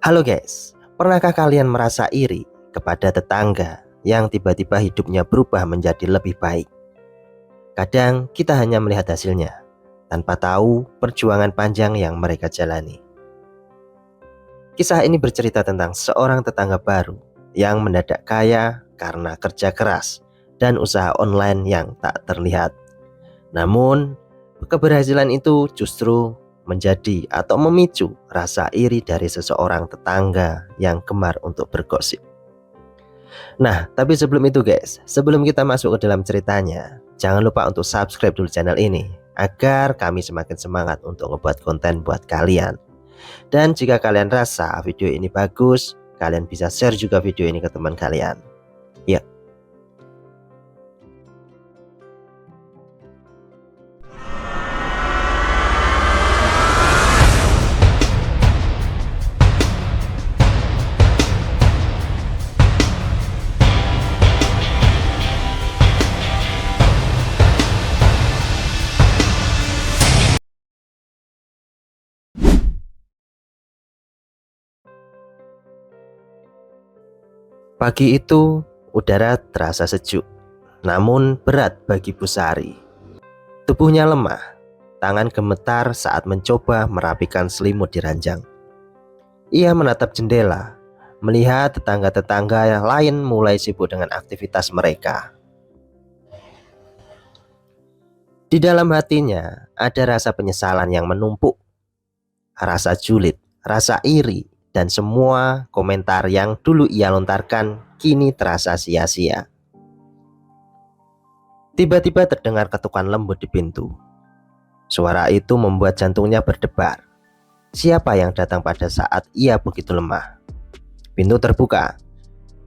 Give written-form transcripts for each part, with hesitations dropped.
Halo guys, pernahkah kalian merasa iri kepada tetangga yang tiba-tiba hidupnya berubah menjadi lebih baik? Kadang kita hanya melihat hasilnya, tanpa tahu perjuangan panjang yang mereka jalani. Kisah ini bercerita tentang seorang tetangga baru yang mendadak kaya karena kerja keras dan usaha online yang tak terlihat. Namun, keberhasilan itu justru menjadi atau memicu rasa iri dari seseorang tetangga yang gemar untuk bergosip. Nah, tapi sebelum itu guys, sebelum kita masuk ke dalam ceritanya, jangan lupa untuk subscribe dulu channel ini agar kami semakin semangat untuk ngebuat konten buat kalian. Dan jika kalian rasa video ini bagus, kalian bisa share juga video ini ke teman kalian. Ya. Pagi itu udara terasa sejuk, namun berat bagi Busari. Tubuhnya lemah, tangan gemetar saat mencoba merapikan selimut di ranjang. Ia menatap jendela, melihat tetangga-tetangga yang lain mulai sibuk dengan aktivitas mereka. Di dalam hatinya ada rasa penyesalan yang menumpuk, rasa julid, rasa iri, dan semua komentar yang dulu ia lontarkan kini terasa sia-sia. Tiba-tiba terdengar ketukan lembut di pintu. Suara itu membuat jantungnya berdebar. Siapa yang datang pada saat ia begitu lemah? Pintu terbuka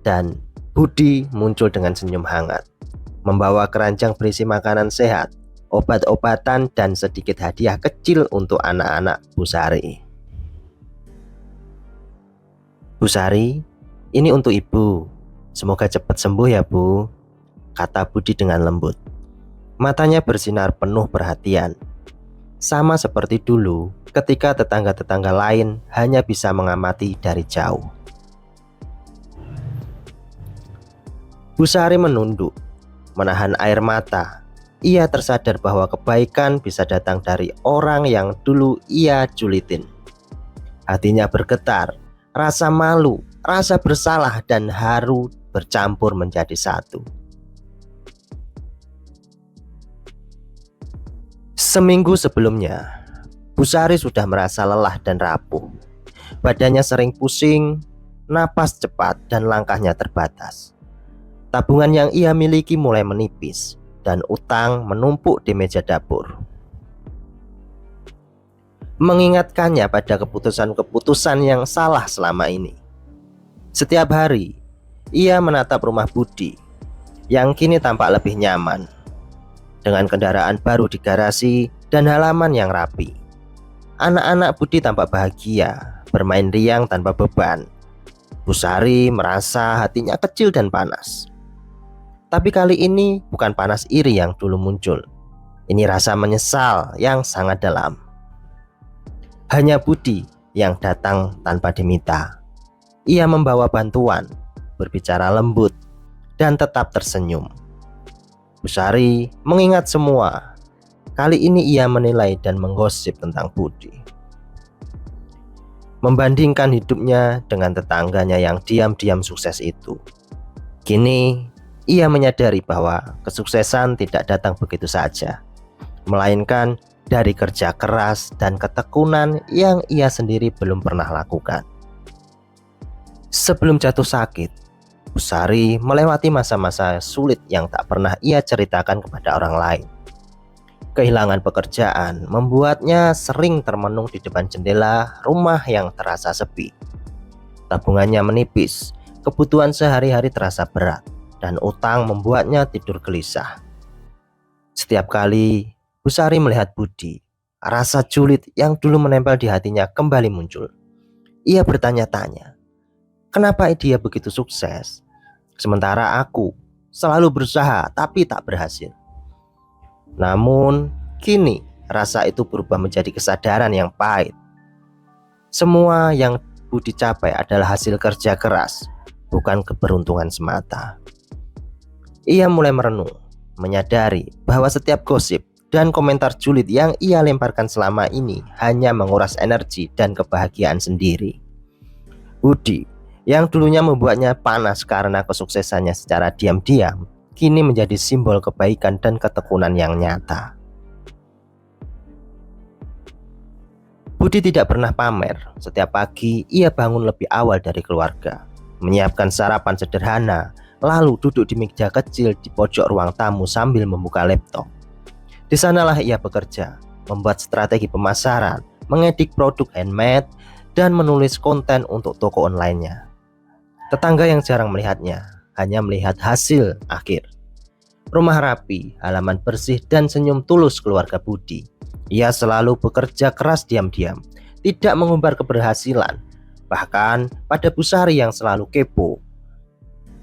dan Budi muncul dengan senyum hangat, membawa keranjang berisi makanan sehat, obat-obatan, dan sedikit hadiah kecil untuk anak-anak Busari. "Busari, ini untuk ibu. Semoga cepat sembuh ya bu," kata Budi dengan lembut. Matanya bersinar penuh perhatian. Sama seperti dulu ketika tetangga-tetangga lain hanya bisa mengamati dari jauh. Busari menunduk, menahan air mata. Ia tersadar bahwa kebaikan bisa datang dari orang yang dulu ia julitin. Hatinya bergetar. Rasa malu, rasa bersalah, dan haru bercampur menjadi satu. Seminggu sebelumnya, Busari sudah merasa lelah dan rapuh. Badannya sering pusing, napas cepat, dan langkahnya terbatas. Tabungan yang ia miliki mulai menipis, dan utang menumpuk di meja dapur, mengingatkannya pada keputusan-keputusan yang salah selama ini. Setiap hari, ia menatap rumah Budi yang kini tampak lebih nyaman, dengan kendaraan baru di garasi dan halaman yang rapi. Anak-anak Budi tampak bahagia, bermain riang tanpa beban. Busari merasa hatinya kecil dan panas. Tapi kali ini bukan panas iri yang dulu muncul. Ini rasa menyesal yang sangat dalam. Hanya Budi yang datang tanpa diminta. Ia membawa bantuan, berbicara lembut, dan tetap tersenyum. Busari mengingat semua. Kali ini ia menilai dan menggosip tentang Budi, membandingkan hidupnya dengan tetangganya yang diam-diam sukses itu. Kini ia menyadari bahwa kesuksesan tidak datang begitu saja, melainkan dari kerja keras dan ketekunan yang ia sendiri belum pernah lakukan. Sebelum jatuh sakit, Busari melewati masa-masa sulit yang tak pernah ia ceritakan kepada orang lain. Kehilangan pekerjaan membuatnya sering termenung di depan jendela rumah yang terasa sepi. Tabungannya menipis, kebutuhan sehari-hari terasa berat, dan utang membuatnya tidur gelisah. Setiap kali Busari melihat Budi, rasa julid yang dulu menempel di hatinya kembali muncul. Ia bertanya-tanya, kenapa dia begitu sukses, sementara aku selalu berusaha tapi tak berhasil. Namun kini rasa itu berubah menjadi kesadaran yang pahit. Semua yang Budi capai adalah hasil kerja keras, bukan keberuntungan semata. Ia mulai merenung, menyadari bahwa setiap gosip dan komentar julid yang ia lemparkan selama ini hanya menguras energi dan kebahagiaan sendiri. Budi, yang dulunya membuatnya panas karena kesuksesannya secara diam-diam, kini menjadi simbol kebaikan dan ketekunan yang nyata. Budi tidak pernah pamer. Setiap pagi ia bangun lebih awal dari keluarga, menyiapkan sarapan sederhana, lalu duduk di meja kecil di pojok ruang tamu sambil membuka laptop. Di sanalah ia bekerja, membuat strategi pemasaran, mengedit produk handmade, dan menulis konten untuk toko online-nya. Tetangga yang jarang melihatnya hanya melihat hasil akhir. Rumah rapi, halaman bersih, dan senyum tulus keluarga Budi. Ia selalu bekerja keras diam-diam, tidak mengumbar keberhasilan, bahkan pada Bu Sari yang selalu kepo.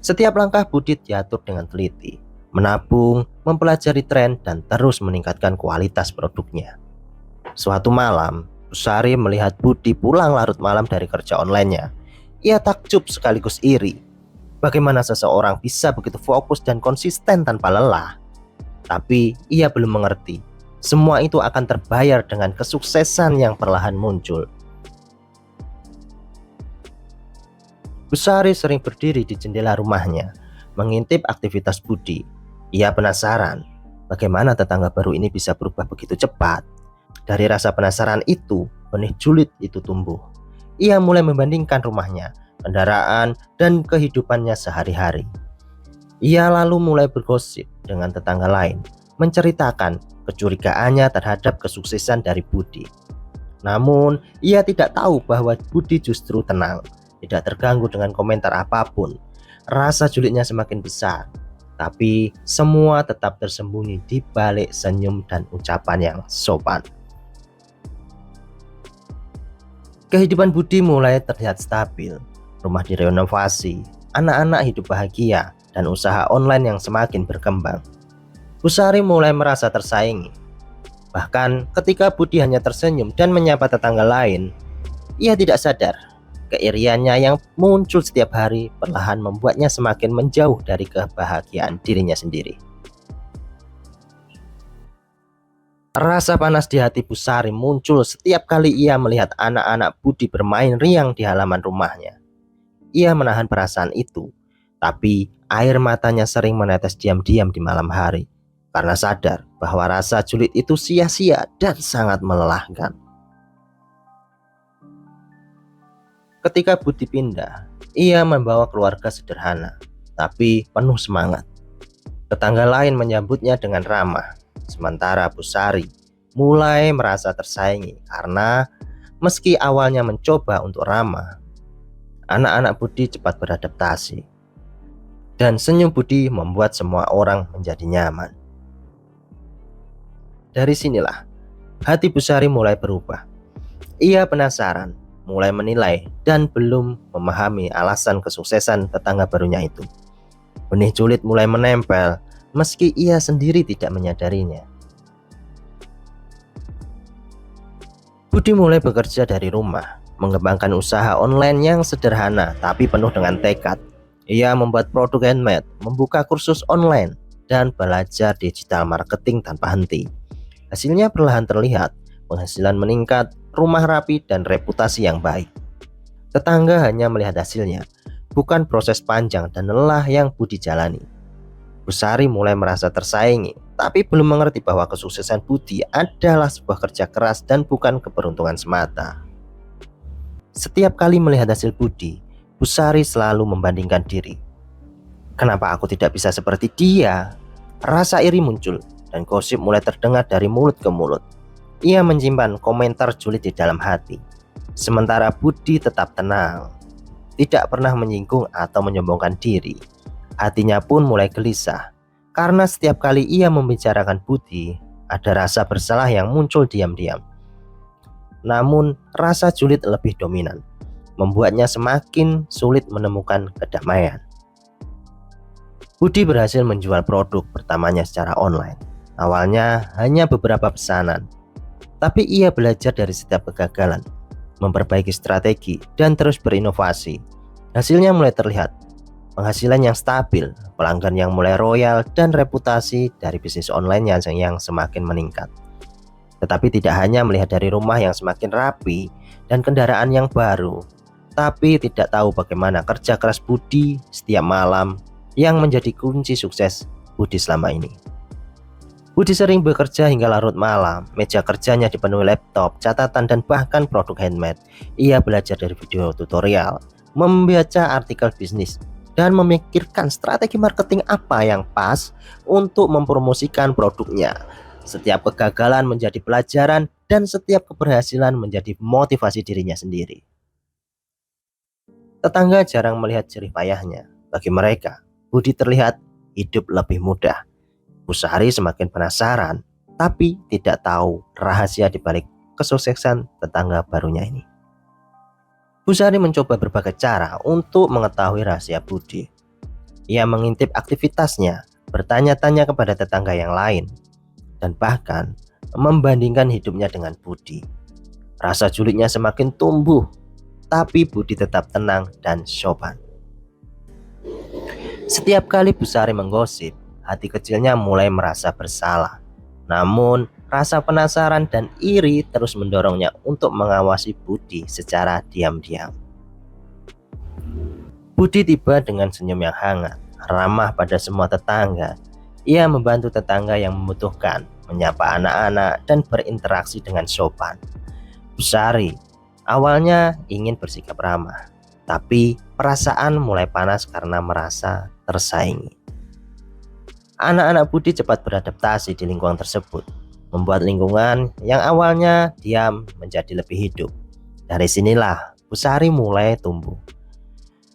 Setiap langkah Budi diatur dengan teliti, menabung, mempelajari tren, dan terus meningkatkan kualitas produknya. Suatu malam, Bu Sari melihat Budi pulang larut malam dari kerja online-nya. Ia takjub sekaligus iri. Bagaimana seseorang bisa begitu fokus dan konsisten tanpa lelah? Tapi ia belum mengerti. Semua itu akan terbayar dengan kesuksesan yang perlahan muncul. Bu Sari sering berdiri di jendela rumahnya, mengintip aktivitas Budi. Ia penasaran, bagaimana tetangga baru ini bisa berubah begitu cepat. Dari rasa penasaran itu, benih julid itu tumbuh. Ia mulai membandingkan rumahnya, kendaraan, dan kehidupannya sehari-hari. Ia lalu mulai bergosip dengan tetangga lain, menceritakan kecurigaannya terhadap kesuksesan dari Budi. Namun, ia tidak tahu bahwa Budi justru tenang, tidak terganggu dengan komentar apapun. Rasa julidnya semakin besar, tapi semua tetap tersembunyi di balik senyum dan ucapan yang sopan. Kehidupan Budi mulai terlihat stabil. Rumah direnovasi, anak-anak hidup bahagia, dan usaha online yang semakin berkembang. Bu Sari mulai merasa tersaingi. Bahkan ketika Budi hanya tersenyum dan menyapa tetangga lain, ia tidak sadar keiriannya yang muncul setiap hari perlahan membuatnya semakin menjauh dari kebahagiaan dirinya sendiri. Rasa panas di hati Bu Sari muncul setiap kali ia melihat anak-anak Budi bermain riang di halaman rumahnya. Ia menahan perasaan itu, tapi air matanya sering menetes diam-diam di malam hari, karena sadar bahwa rasa julid itu sia-sia dan sangat melelahkan. Ketika Budi pindah, ia membawa keluarga sederhana, tapi penuh semangat. Tetangga lain menyambutnya dengan ramah, sementara Bu Sari mulai merasa tersaingi karena meski awalnya mencoba untuk ramah, anak-anak Budi cepat beradaptasi. Dan senyum Budi membuat semua orang menjadi nyaman. Dari sinilah hati Bu Sari mulai berubah. Ia penasaran, mulai menilai, dan belum memahami alasan kesuksesan tetangga barunya itu. Benih julid mulai menempel, meski ia sendiri tidak menyadarinya. Budi mulai bekerja dari rumah, mengembangkan usaha online yang sederhana tapi penuh dengan tekad. Ia membuat produk handmade, membuka kursus online, dan belajar digital marketing tanpa henti. Hasilnya perlahan terlihat, penghasilan meningkat, rumah rapi, dan reputasi yang baik. Tetangga hanya melihat hasilnya, bukan proses panjang dan lelah yang Budi jalani. Bu Sari mulai merasa tersaingi, tapi belum mengerti bahwa kesuksesan Budi adalah sebuah kerja keras dan bukan keberuntungan semata. Setiap kali melihat hasil Budi, Bu Sari selalu membandingkan diri. Kenapa aku tidak bisa seperti dia? Rasa iri muncul, dan gosip mulai terdengar dari mulut ke mulut. Ia menyimpan komentar julid di dalam hati. Sementara Budi tetap tenang, tidak pernah menyinggung atau menyombongkan diri. Hatinya pun mulai gelisah, karena setiap kali ia membicarakan Budi, ada rasa bersalah yang muncul diam-diam. Namun rasa julid lebih dominan, membuatnya semakin sulit menemukan kedamaian. Budi berhasil menjual produk pertamanya secara online. Awalnya hanya beberapa pesanan, tapi ia belajar dari setiap kegagalan. memperbaiki strategi, dan terus berinovasi. Hasilnya mulai terlihat. Penghasilan yang stabil, pelanggan yang mulai loyal, dan reputasi dari bisnis online yang semakin meningkat. Tetapi tidak hanya melihat dari rumah yang semakin rapi dan kendaraan yang baru, tapi tidak tahu bagaimana kerja keras Budi setiap malam yang menjadi kunci sukses Budi selama ini. Budi sering bekerja hingga larut malam, meja kerjanya dipenuhi laptop, catatan, dan bahkan produk handmade. Ia belajar dari video tutorial, membaca artikel bisnis, dan memikirkan strategi marketing apa yang pas untuk mempromosikan produknya. Setiap kegagalan menjadi pelajaran dan setiap keberhasilan menjadi motivasi dirinya sendiri. Tetangga jarang melihat jerih payahnya. Bagi mereka, Budi terlihat hidup lebih mudah. Bu Sari semakin penasaran, tapi tidak tahu rahasia di balik kesuksesan tetangga barunya ini. Bu Sari mencoba berbagai cara untuk mengetahui rahasia Budi. Ia mengintip aktivitasnya, bertanya-tanya kepada tetangga yang lain, dan bahkan membandingkan hidupnya dengan Budi. Rasa julidnya semakin tumbuh, tapi Budi tetap tenang dan sopan. Setiap kali Bu Sari menggosip, hati kecilnya mulai merasa bersalah. Namun, rasa penasaran dan iri terus mendorongnya untuk mengawasi Budi secara diam-diam. Budi tiba dengan senyum yang hangat, ramah pada semua tetangga. Ia membantu tetangga yang membutuhkan, menyapa anak-anak, dan berinteraksi dengan sopan. Bu Sari awalnya ingin bersikap ramah, tapi perasaan mulai panas karena merasa tersaingi. Anak-anak Budi cepat beradaptasi di lingkungan tersebut, membuat lingkungan yang awalnya diam menjadi lebih hidup. Dari sinilah Bu Sari mulai tumbuh.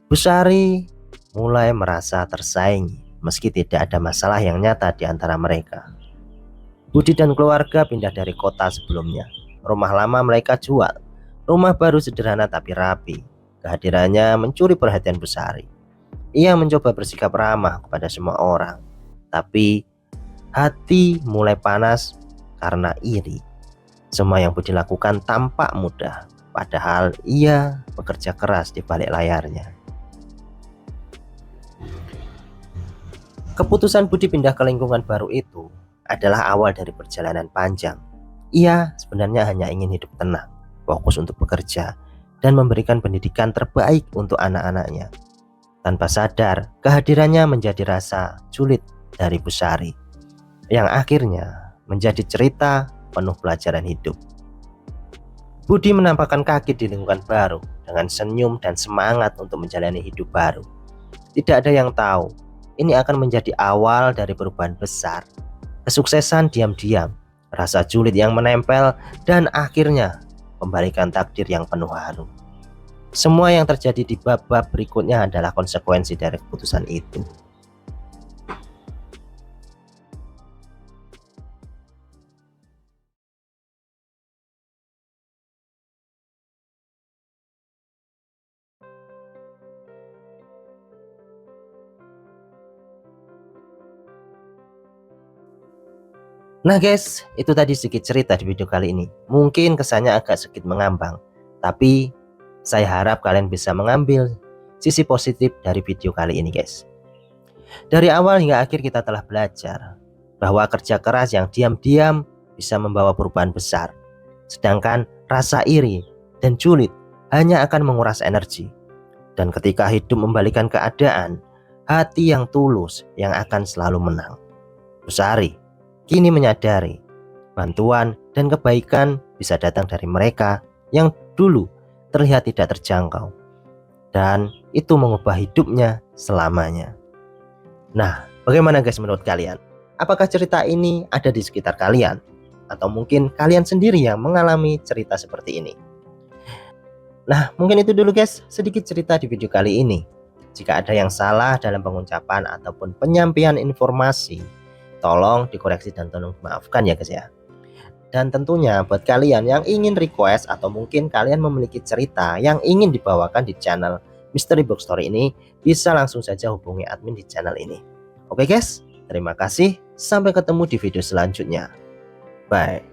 Bu Sari mulai merasa tersaingi meski tidak ada masalah yang nyata di antara mereka. Budi dan keluarga pindah dari kota sebelumnya. Rumah lama mereka jual. Rumah baru sederhana tapi rapi. Kehadirannya mencuri perhatian Bu Sari. Ia mencoba bersikap ramah kepada semua orang, tapi hati mulai panas karena iri. Semua yang Budi lakukan tampak mudah, padahal ia bekerja keras di balik layarnya. Keputusan Budi pindah ke lingkungan baru itu adalah awal dari perjalanan panjang. Ia sebenarnya hanya ingin hidup tenang, fokus untuk bekerja, dan memberikan pendidikan terbaik untuk anak-anaknya. Tanpa sadar, kehadirannya menjadi rasa sulit dari Bu Sari, yang akhirnya menjadi cerita penuh pelajaran hidup. Budi menampakkan kaki di lingkungan baru dengan senyum dan semangat untuk menjalani hidup baru. Tidak ada yang tahu, ini akan menjadi awal dari perubahan besar, kesuksesan diam-diam, rasa sulit yang menempel, dan akhirnya membalikan takdir yang penuh haru. Semua yang terjadi di bab-bab berikutnya adalah konsekuensi dari keputusan itu. Nah guys, itu tadi sedikit cerita di video kali ini. Mungkin kesannya agak sedikit mengambang, tapi saya harap kalian bisa mengambil sisi positif dari video kali ini guys. Dari awal hingga akhir kita telah belajar bahwa kerja keras yang diam-diam bisa membawa perubahan besar. Sedangkan rasa iri dan julid hanya akan menguras energi. Dan ketika hidup membalikan keadaan, hati yang tulus yang akan selalu menang. Bu Sari kini menyadari bantuan dan kebaikan bisa datang dari mereka yang dulu terlihat tidak terjangkau, dan itu mengubah hidupnya selamanya. Nah, bagaimana guys menurut kalian? Apakah cerita ini ada di sekitar kalian? Atau mungkin kalian sendiri yang mengalami cerita seperti ini? Nah, mungkin itu dulu guys, sedikit cerita di video kali ini. Jika ada yang salah dalam pengucapan ataupun penyampaian informasi, tolong dikoreksi dan tolong dimaafkan ya guys ya. Dan tentunya buat kalian yang ingin request atau mungkin kalian memiliki cerita yang ingin dibawakan di channel Mystery Box Story ini, bisa langsung saja hubungi admin di channel ini. Oke guys, terima kasih. Sampai ketemu di video selanjutnya. Bye.